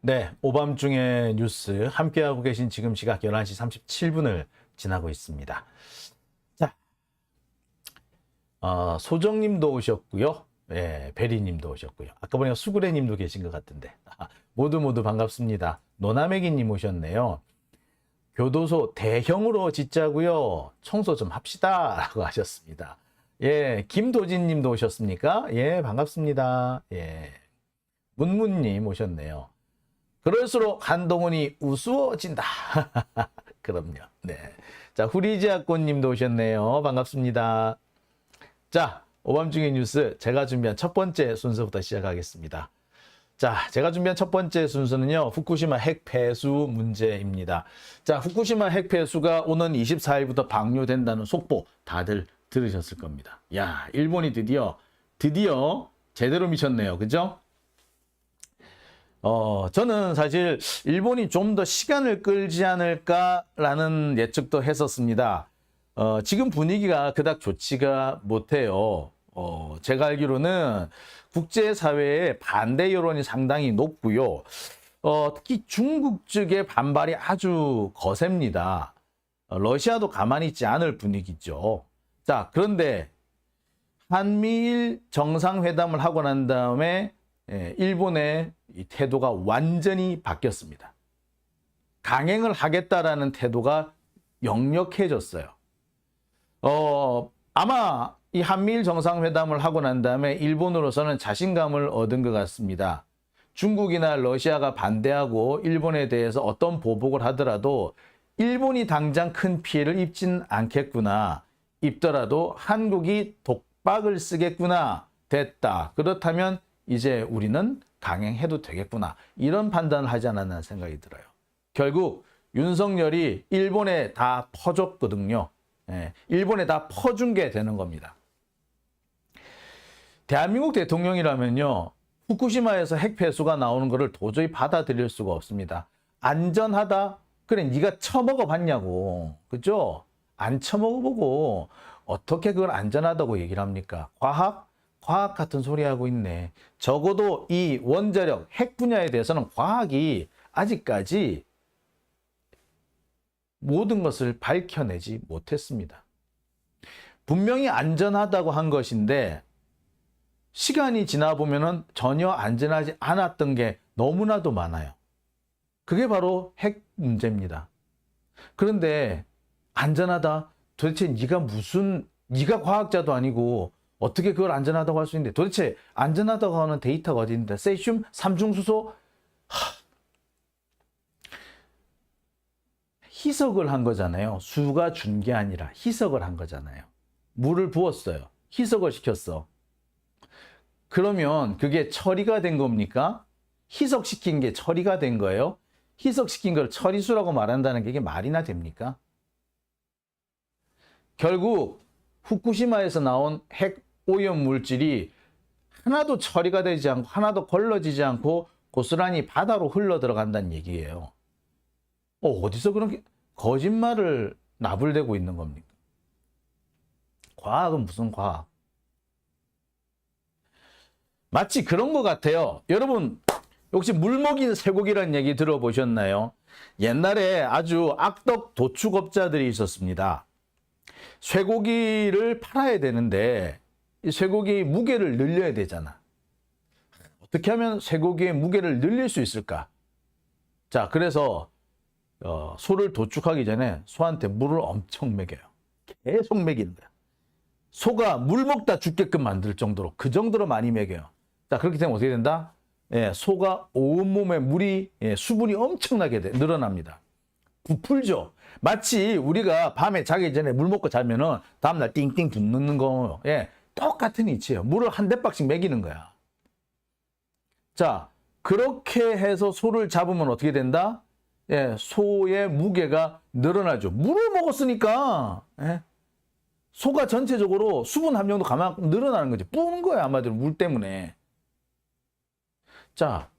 네, 오밤중의 뉴스 함께하고 계신 지금 시각 11시 37분을 지나고 있습니다. 자, 소정님도 오셨고요. 예, 베리님도 오셨고요. 아까 보니까 수구레님도 계신 것 같은데 모두 반갑습니다. 노나메기님 오셨네요. 교도소 대형으로 짓자고요. 청소 좀 합시다 라고 하셨습니다. 예, 김도진님도 오셨습니까? 예, 반갑습니다. 예, 문문님 오셨네요. 그럴수록 한동훈이 우스워진다. 그럼요. 네. 자, 후리지아꽃님도 오셨네요. 반갑습니다. 자, 오밤중의 뉴스 제가 준비한 첫 번째 순서부터 시작하겠습니다. 자, 제가 준비한 첫 번째 순서는요, 후쿠시마 핵 폐수 문제입니다. 자, 후쿠시마 핵 폐수가 오는 24일부터 방류된다는 속보 다들 들으셨을 겁니다. 야, 일본이 드디어 제대로 미쳤네요. 그죠? 저는 사실 일본이 좀 더 시간을 끌지 않을까라는 예측도 했었습니다. 지금 분위기가 그닥 좋지가 못해요. 제가 알기로는 국제사회의 반대 여론이 상당히 높고요. 특히 중국 측의 반발이 아주 거셉니다. 러시아도 가만히 있지 않을 분위기죠. 자, 그런데 한미일 정상회담을 하고 난 다음에 일본의 이 태도가 완전히 바뀌었습니다. 강행을 하겠다라는 태도가 역력해졌어요. 아마 이 한미일 정상회담을 하고 난 다음에 일본으로서는 자신감을 얻은 것 같습니다. 중국이나 러시아가 반대하고 일본에 대해서 어떤 보복을 하더라도 일본이 당장 큰 피해를 입진 않겠구나. 입더라도 한국이 독박을 쓰겠구나. 됐다. 그렇다면 이제 우리는 강행해도 되겠구나. 이런 판단을 하지 않았나 생각이 들어요. 결국 윤석열이 일본에 다 퍼줬거든요. 일본에 다 퍼준 게 되는 겁니다. 대한민국 대통령이라면요, 후쿠시마에서 핵 폐수가 나오는 것을 도저히 받아들일 수가 없습니다. 안전하다? 그래, 네가 처먹어 봤냐고. 그죠? 안 처먹어보고 어떻게 그걸 안전하다고 얘기를 합니까? 과학 같은 소리 하고 있네. 적어도 이 원자력, 핵 분야에 대해서는 과학이 아직까지 모든 것을 밝혀내지 못했습니다. 분명히 안전하다고 한 것인데 시간이 지나 보면은 전혀 안전하지 않았던 게 너무나도 많아요. 그게 바로 핵 문제입니다. 그런데 안전하다? 도대체 네가 과학자도 아니고 어떻게 그걸 안전하다고 할 수 있는데, 도대체 안전하다고 하는 데이터가 어디 있는데? 세슘, 삼중수소? 희석을 한 거잖아요. 수가 준 게 아니라 희석을 한 거잖아요. 물을 부었어요. 희석을 시켰어. 그러면 그게 처리가 된 겁니까? 희석시킨 게 처리가 된 거예요? 희석시킨 걸 처리수라고 말한다는 게 이게 말이나 됩니까? 결국 후쿠시마에서 나온 핵 오염 물질이 하나도 처리가 되지 않고 하나도 걸러지지 않고 고스란히 바다로 흘러 들어간다는 얘기예요. 어디서 그런 거짓말을 나불대고 있는 겁니까? 과학은 무슨 과학? 마치 그런 것 같아요. 여러분, 혹시 물 먹인 쇠고기라는 얘기 들어보셨나요? 옛날에 아주 악덕 도축업자들이 있었습니다. 쇠고기를 팔아야 되는데 이 쇠고기 무게를 늘려야 되잖아. 어떻게 하면 쇠고기의 무게를 늘릴 수 있을까? 자, 그래서 소를 도축하기 전에 소한테 물을 엄청 먹여요. 계속 먹이는 거야. 소가 물 먹다 죽게끔 만들 정도로, 그 정도로 많이 먹여요. 자, 그렇게 되면 어떻게 된다? 소가 온몸에 물이, 수분이 엄청나게 늘어납니다. 부풀죠. 마치 우리가 밤에 자기 전에 물 먹고 자면은 다음날 띵띵 붓는 거, 똑같은 이치예요. 물을 한 대박씩 먹이는 거야. 자, 그렇게 해서 소를 잡으면 어떻게 된다? 소의 무게가 늘어나죠. 물을 먹었으니까, 소가 전체적으로 수분 함량도 가만히 늘어나는 거지. 뿌는 거야, 한마디로 물 때문에. 자,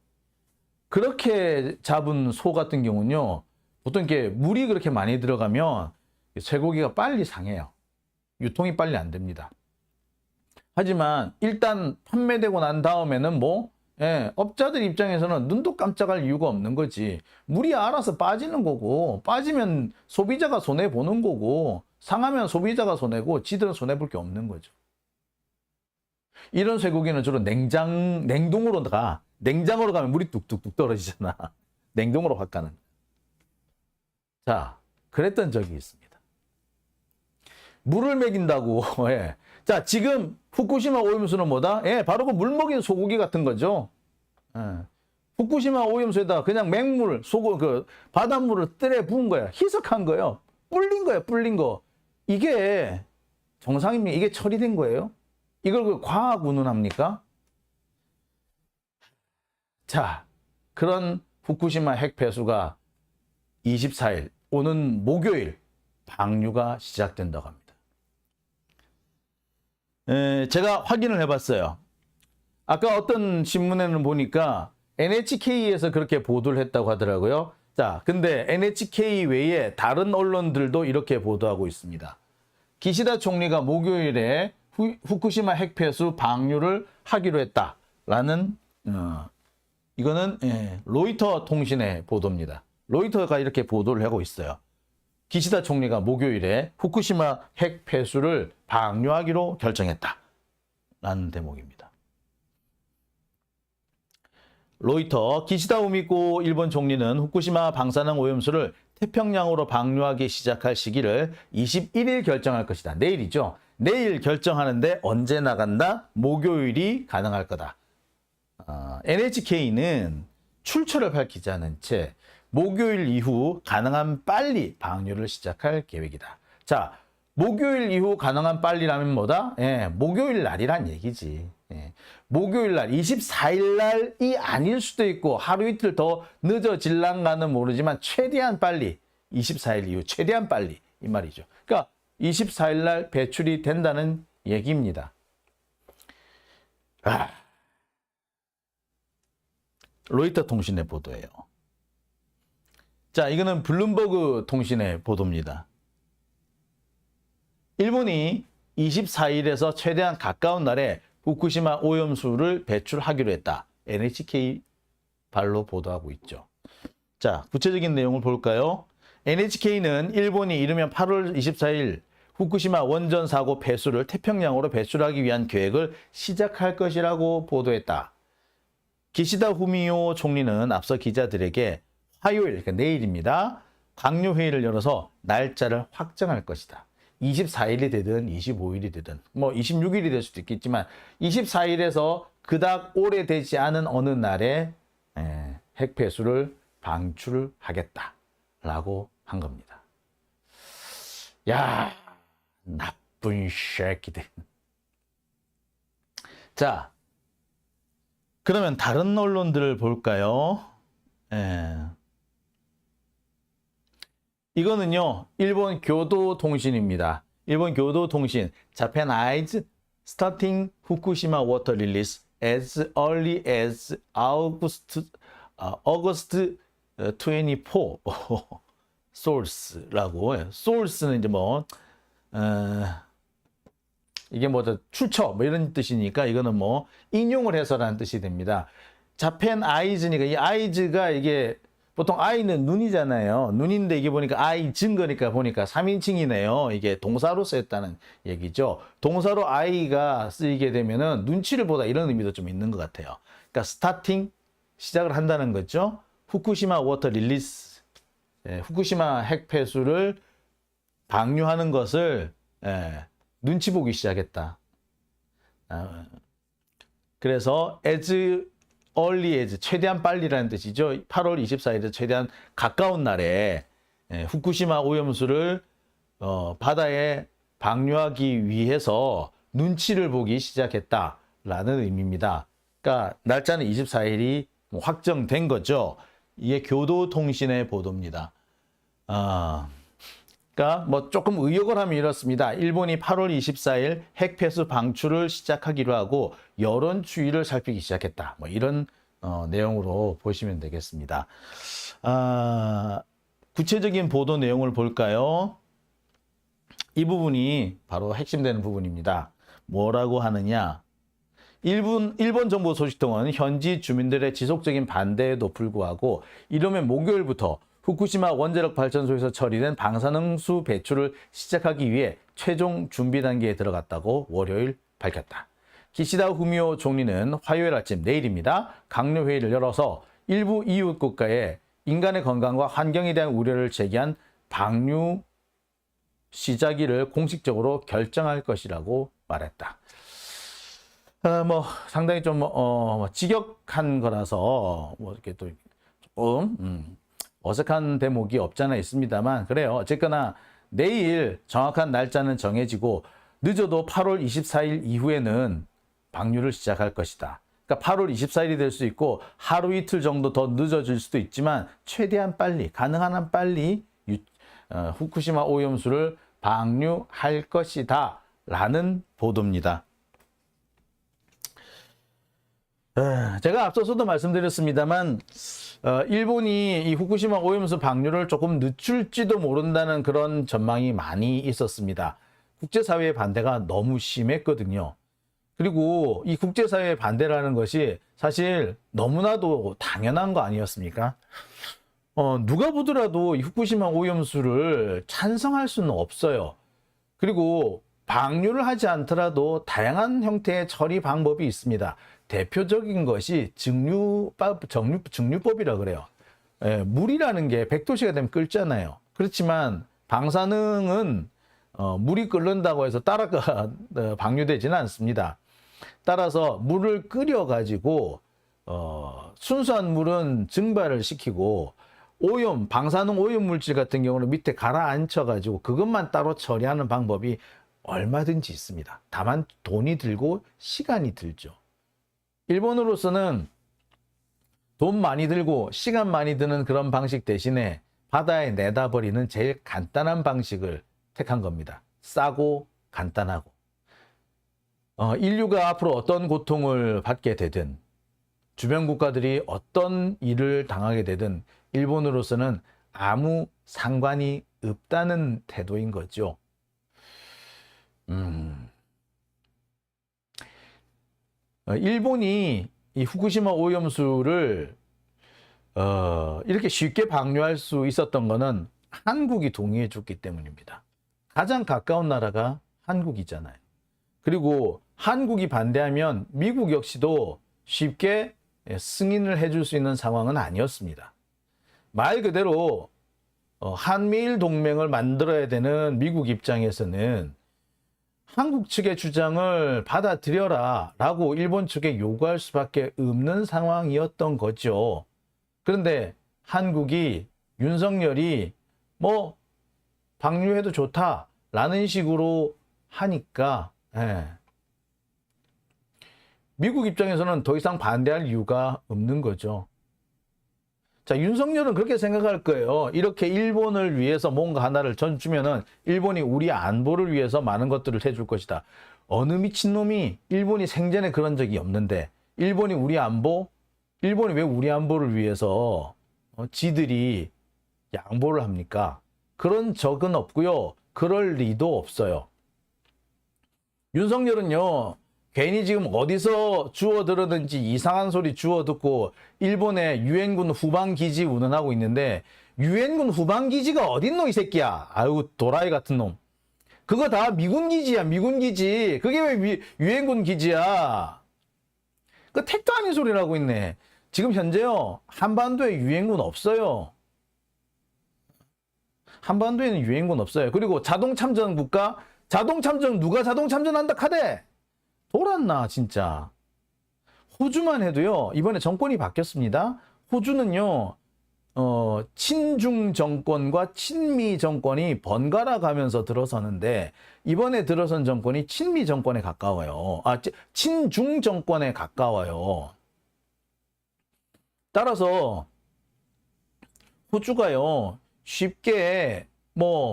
그렇게 잡은 소 같은 경우는요, 보통 이렇게 물이 그렇게 많이 들어가면 쇠고기가 빨리 상해요. 유통이 빨리 안 됩니다. 하지만 일단 판매되고 난 다음에는 예, 업자들 입장에서는 눈도 깜짝할 이유가 없는 거지. 물이 알아서 빠지는 거고, 빠지면 소비자가 손해보는 거고, 상하면 소비자가 손해고, 지들은 손해볼 게 없는 거죠. 이런 쇠고기는 주로 냉동으로 가. 냉장으로 가면 물이 뚝뚝뚝 떨어지잖아. 냉동으로 확 가는. 자, 그랬던 적이 있습니다. 물을 먹인다고. 예. 자, 지금 후쿠시마 오염수는 뭐다? 예, 바로 그 물 먹인 소고기 같은 거죠. 예. 후쿠시마 오염수에다 그냥 맹물, 바닷물을 때려 부은 거야. 희석한 거예요. 불린 거예요, 불린 거. 이게 정상입니까? 이게 처리된 거예요? 이걸 그 과학 운운합니까? 자, 그런 후쿠시마 핵 폐수가 24일, 오는 목요일 방류가 시작된다고 합니다. 제가 확인을 해봤어요. 아까 어떤 신문에는 보니까 NHK에서 그렇게 보도를 했다고 하더라고요. 자, 근데 NHK 외에 다른 언론들도 이렇게 보도하고 있습니다. 기시다 총리가 목요일에 후쿠시마 핵폐수 방류를 하기로 했다라는 이거는 로이터 통신의 보도입니다. 로이터가 이렇게 보도를 하고 있어요. 기시다 총리가 목요일에 후쿠시마 핵 폐수를 방류하기로 결정했다라는 대목입니다. 로이터, 기시다 우미코 일본 총리는 후쿠시마 방사능 오염수를 태평양으로 방류하기 시작할 시기를 21일 결정할 것이다. 내일이죠. 내일 결정하는데 언제 나간다? 목요일이 가능할 거다. NHK는 출처를 밝히지 않은 채 목요일 이후 가능한 빨리 방류를 시작할 계획이다. 자, 목요일 이후 가능한 빨리라면 뭐다? 예, 목요일 날이란 얘기지. 예, 목요일 날, 24일 날이 아닐 수도 있고 하루 이틀 더 늦어질란가는 모르지만 최대한 빨리, 24일 이후 최대한 빨리 이 말이죠. 그러니까 24일 날 배출이 된다는 얘기입니다. 로이터 통신의 보도예요. 자, 이거는 블룸버그 통신의 보도입니다. 일본이 24일에서 최대한 가까운 날에 후쿠시마 오염수를 배출하기로 했다. NHK 발로 보도하고 있죠. 자, 구체적인 내용을 볼까요? NHK는 일본이 이르면 8월 24일 후쿠시마 원전 사고 폐수를 태평양으로 배출하기 위한 계획을 시작할 것이라고 보도했다. 기시다 후미오 총리는 앞서 기자들에게 화요일, 그러니까 내일입니다. 강요회의를 열어서 날짜를 확정할 것이다. 24일이 되든 25일이 되든 뭐 26일이 될 수도 있겠지만 24일에서 그닥 오래되지 않은 어느 날에 핵폐수를 방출하겠다라고 한 겁니다. 야, 나쁜 새끼들. 자, 그러면 다른 언론들을 볼까요? 이거는요, 일본 교도통신입니다. 일본 교도통신, Japan Eyes starting Fukushima water release as early as August 24. source라고. source는 이제 뭐, 이게 뭐 출처 뭐 이런 뜻이니까 이거는 뭐 인용을 해서라는 뜻이 됩니다. Japan Eyes니까 이 Eyes가 이게 보통 아이는 눈이잖아요. 눈인데 이게 보니까 아이 증거니까 보니까 3인칭이네요. 이게 동사로 쓰였다는 얘기죠. 동사로 아이가 쓰이게 되면은 눈치를 보다 이런 의미도 좀 있는 것 같아요. 그러니까 스타팅, 시작을 한다는 거죠. 후쿠시마 워터 릴리스, 후쿠시마 핵 폐수를 방류하는 것을 눈치 보기 시작했다. 그래서 as early as, 최대한 빨리라는 뜻이죠. 8월 24일에 최대한 가까운 날에 후쿠시마 오염수를 바다에 방류하기 위해서 눈치를 보기 시작했다라는 의미입니다. 그러니까 날짜는 24일이 확정된 거죠. 이게 교도통신의 보도입니다. 그러니까 뭐 조금 의역을 하면 이렇습니다. 일본이 8월 24일 핵폐수 방출을 시작하기로 하고 여론 추이를 살피기 시작했다. 뭐 이런 내용으로 보시면 되겠습니다. 구체적인 보도 내용을 볼까요? 이 부분이 바로 핵심되는 부분입니다. 뭐라고 하느냐? 일본 정부 소식통은 현지 주민들의 지속적인 반대에도 불구하고 이르면 목요일부터 후쿠시마 원자력 발전소에서 처리된 방사능수 배출을 시작하기 위해 최종 준비 단계에 들어갔다고 월요일 밝혔다. 기시다 후미오 총리는 화요일 아침 내일입니다. 강요회의를 열어서 일부 이웃 국가에 인간의 건강과 환경에 대한 우려를 제기한 방류 시작일을 공식적으로 결정할 것이라고 말했다. 상당히 좀 직역한 거라서 이렇게 또 조금 어색한 대목이 없잖아 있습니다만 그래요. 어쨌거나 내일 정확한 날짜는 정해지고 늦어도 8월 24일 이후에는 방류를 시작할 것이다. 그러니까 8월 24일이 될 수 있고 하루 이틀 정도 더 늦어질 수도 있지만 최대한 빨리 가능한 한 빨리 후쿠시마 오염수를 방류할 것이다 라는 보도입니다. 제가 앞서서도 말씀드렸습니다만 일본이 이 후쿠시마 오염수 방류를 조금 늦출지도 모른다는 그런 전망이 많이 있었습니다. 국제사회의 반대가 너무 심했거든요. 그리고 이 국제사회의 반대라는 것이 사실 너무나도 당연한 거 아니었습니까? 누가 보더라도 이 후쿠시마 오염수를 찬성할 수는 없어요. 그리고 방류를 하지 않더라도 다양한 형태의 처리 방법이 있습니다. 대표적인 것이 증류법이라 그래요. 물이라는 게 100도씨가 되면 끓잖아요. 그렇지만 방사능은 물이 끓는다고 해서 따라 방류되지는 않습니다. 따라서 물을 끓여가지고 순수한 물은 증발을 시키고 방사능 오염 물질 같은 경우는 밑에 가라앉혀가지고 그것만 따로 처리하는 방법이 얼마든지 있습니다. 다만 돈이 들고 시간이 들죠. 일본으로서는 돈 많이 들고 시간 많이 드는 그런 방식 대신에 바다에 내다 버리는 제일 간단한 방식을 택한 겁니다. 싸고 간단하고. 인류가 앞으로 어떤 고통을 받게 되든 주변 국가들이 어떤 일을 당하게 되든 일본으로서는 아무 상관이 없다는 태도인 거죠. 일본이 이 후쿠시마 오염수를 이렇게 쉽게 방류할 수 있었던 것은 한국이 동의해 줬기 때문입니다. 가장 가까운 나라가 한국이잖아요. 그리고 한국이 반대하면 미국 역시도 쉽게 승인을 해줄 수 있는 상황은 아니었습니다. 말 그대로 한미일 동맹을 만들어야 되는 미국 입장에서는 한국 측의 주장을 받아들여라 라고 일본 측에 요구할 수밖에 없는 상황이었던 거죠. 그런데 한국이 윤석열이 방류해도 좋다라는 식으로 하니까 미국 입장에서는 더 이상 반대할 이유가 없는 거죠. 자, 윤석열은 그렇게 생각할 거예요. 이렇게 일본을 위해서 뭔가 하나를 전주면은 일본이 우리 안보를 위해서 많은 것들을 해줄 것이다. 어느 미친놈이 일본이 생전에 그런 적이 없는데 일본이 왜 우리 안보를 위해서 지들이 양보를 합니까? 그런 적은 없고요. 그럴 리도 없어요. 윤석열은요. 괜히 지금 어디서 주워 들었는지 이상한 소리 주워 듣고 일본의 유엔군 후방기지 운운하고 있는데 유엔군 후방기지가 어딨노 이 새끼야. 아유 도라이 같은 놈. 그거 다 미군기지야 미군기지. 그게 왜 유엔군 기지야. 그 택도 아닌 소리를 하고 있네. 지금 현재요. 한반도에 유엔군 없어요. 한반도에는 유엔군 없어요. 그리고 자동참전 국가 자동참전 누가 자동참전한다 카대. 돌았나 진짜. 호주만 해도요. 이번에 정권이 바뀌었습니다. 호주는요. 친중 정권과 친미 정권이 번갈아 가면서 들어서는데 이번에 들어선 정권이 친미 정권에 가까워요. 친중 정권에 가까워요. 따라서 호주가요. 쉽게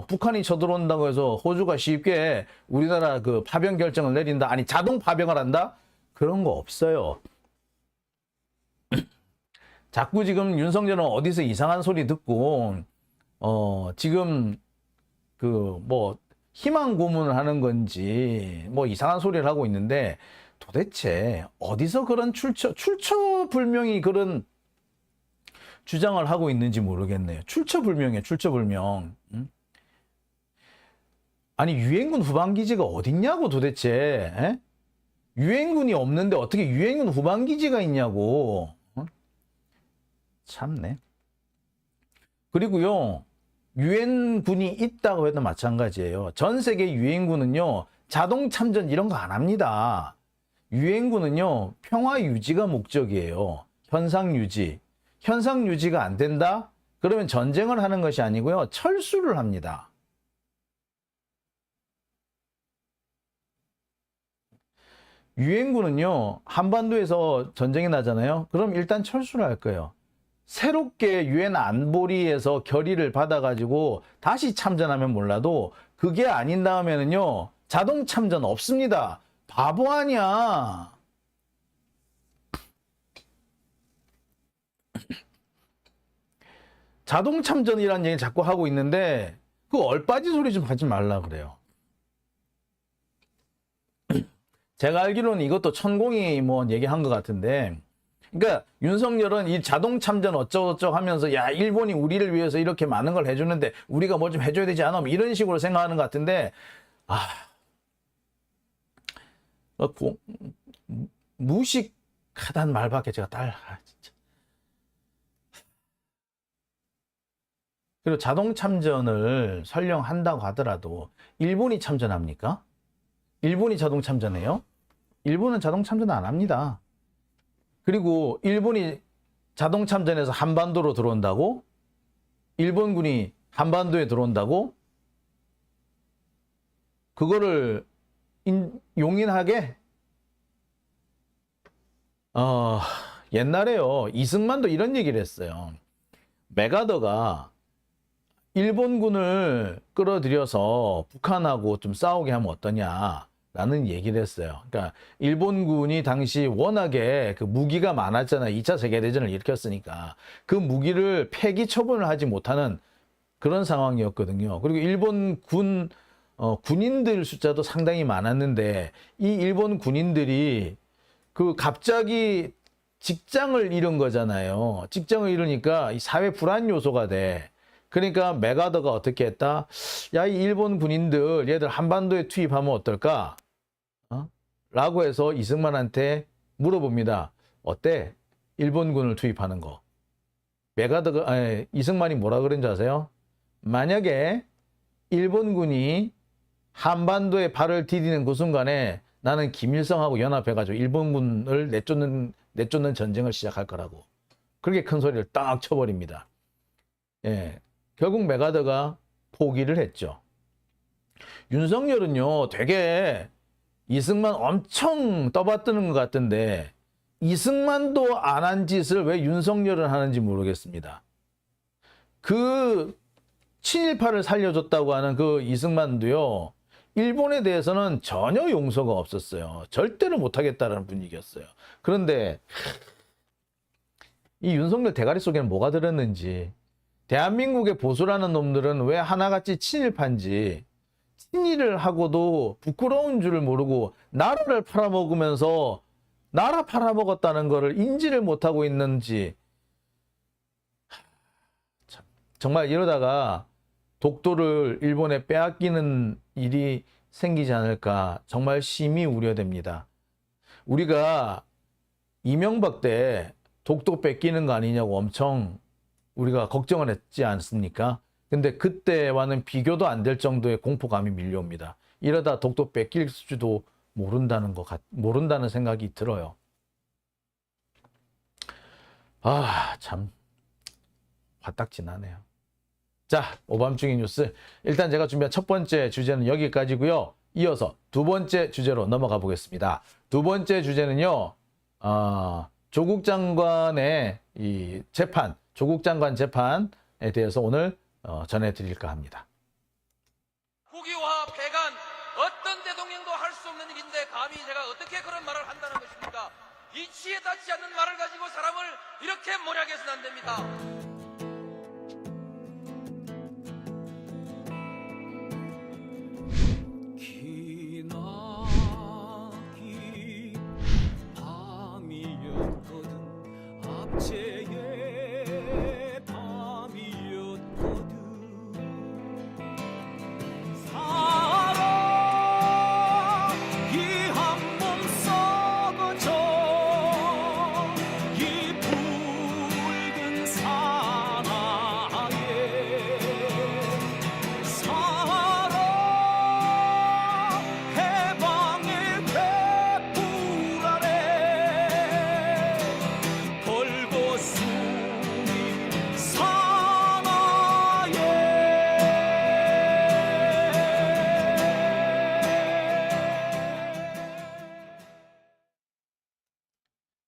북한이 쳐들어온다고 해서 호주가 쉽게 우리나라 그 파병 결정을 내린다. 아니 자동 파병을 한다? 그런 거 없어요. 자꾸 지금 윤석열은 어디서 이상한 소리 듣고 지금 희망 고문을 하는 건지 이상한 소리를 하고 있는데 도대체 어디서 그런 출처불명이 그런 주장을 하고 있는지 모르겠네요. 출처불명이에요, 출처불명. 아니, 유엔군 후방기지가 어딨냐고 도대체. 에? 유엔군이 없는데 어떻게 유엔군 후방기지가 있냐고. 참네. 그리고요, 유엔군이 있다고 해도 마찬가지예요. 전 세계 유엔군은요, 자동 참전 이런 거 안 합니다. 유엔군은요, 평화 유지가 목적이에요. 현상 유지. 현상 유지가 안 된다? 그러면 전쟁을 하는 것이 아니고요, 철수를 합니다. 유엔군은요, 한반도에서 전쟁이 나잖아요. 그럼 일단 철수를 할 거예요. 새롭게 유엔 안보리에서 결의를 받아가지고 다시 참전하면 몰라도 그게 아닌 다음에는요, 자동 참전 없습니다. 바보 아니야. 자동 참전이라는 얘기 자꾸 하고 있는데 그 얼빠진 소리 좀 하지 말라 그래요. 제가 알기로는 이것도 천공이 뭐 얘기한 것 같은데, 그러니까 윤석열은 이 자동 참전 어쩌고저쩌고 하면서 야, 일본이 우리를 위해서 이렇게 많은 걸 해주는데 우리가 뭐 좀 해줘야 되지 않아? 이런 식으로 생각하는 것 같은데, 무식하단 말밖에 제가 진짜. 그리고 자동 참전을 설령 한다고 하더라도 일본이 참전합니까? 일본이 자동 참전해요? 일본은 자동 참전 안 합니다. 그리고 일본이 자동 참전해서 한반도로 들어온다고? 일본군이 한반도에 들어온다고? 그거를 용인하게? 옛날에요, 이승만도 이런 얘기를 했어요. 메가더가 일본군을 끌어들여서 북한하고 좀 싸우게 하면 어떠냐라는 얘기를 했어요. 그러니까 일본군이 당시 워낙에 그 무기가 많았잖아요. 2차 세계대전을 일으켰으니까. 그 무기를 폐기 처분을 하지 못하는 그런 상황이었거든요. 그리고 일본 군인들 숫자도 상당히 많았는데, 이 일본 군인들이 그 갑자기 직장을 잃은 거잖아요. 직장을 잃으니까 이 사회 불안 요소가 돼. 그러니까 메가더가 어떻게 했다? 야, 이 일본 군인들 얘들 한반도에 투입하면 어떨까? 라고 해서 이승만한테 물어봅니다. 어때? 일본군을 투입하는 거. 이승만이 뭐라 그런 줄 아세요? 만약에 일본군이 한반도에 발을 디디는 그 순간에 나는 김일성하고 연합해가지고 일본군을 내쫓는 전쟁을 시작할 거라고. 그렇게 큰 소리를 딱 쳐버립니다. 예. 결국 메가더가 포기를 했죠. 윤석열은요, 되게 이승만 엄청 떠받드는 것 같은데, 이승만도 안 한 짓을 왜 윤석열은 하는지 모르겠습니다. 그 친일파를 살려줬다고 하는 그 이승만도요, 일본에 대해서는 전혀 용서가 없었어요. 절대로 못하겠다라는 분위기였어요. 그런데 이 윤석열 대가리 속에는 뭐가 들었는지, 대한민국의 보수라는 놈들은 왜 하나같이 친일파인지, 친일을 하고도 부끄러운 줄을 모르고 나라를 팔아먹으면서 나라 팔아먹었다는 것을 인지를 못하고 있는지, 정말 이러다가 독도를 일본에 빼앗기는 일이 생기지 않을까 정말 심히 우려됩니다. 우리가 이명박 때 독도 뺏기는 거 아니냐고 엄청 우리가 걱정을 했지 않습니까? 근데 그때와는 비교도 안 될 정도의 공포감이 밀려옵니다. 이러다 독도 뺏길지도 모른다는 생각이 들어요. 참 화딱지나네요. 자, 오밤중의 뉴스. 일단 제가 준비한 첫 번째 주제는 여기까지고요. 이어서 두 번째 주제로 넘어가 보겠습니다. 두 번째 주제는요, 조국 장관의 이 재판, 조국 장관 재판에 대해서 오늘 전해드릴까 합니다. 국유화, 폐간, 어떤 대통령도 할 수 없는 일인데 감히 제가 어떻게 그런 말을 한다는 것입니까? 이치에 닿지 않는 말을 가지고 사람을 이렇게 몰약해서는 안 됩니다.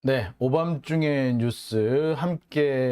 네, 오밤중의 뉴스 함께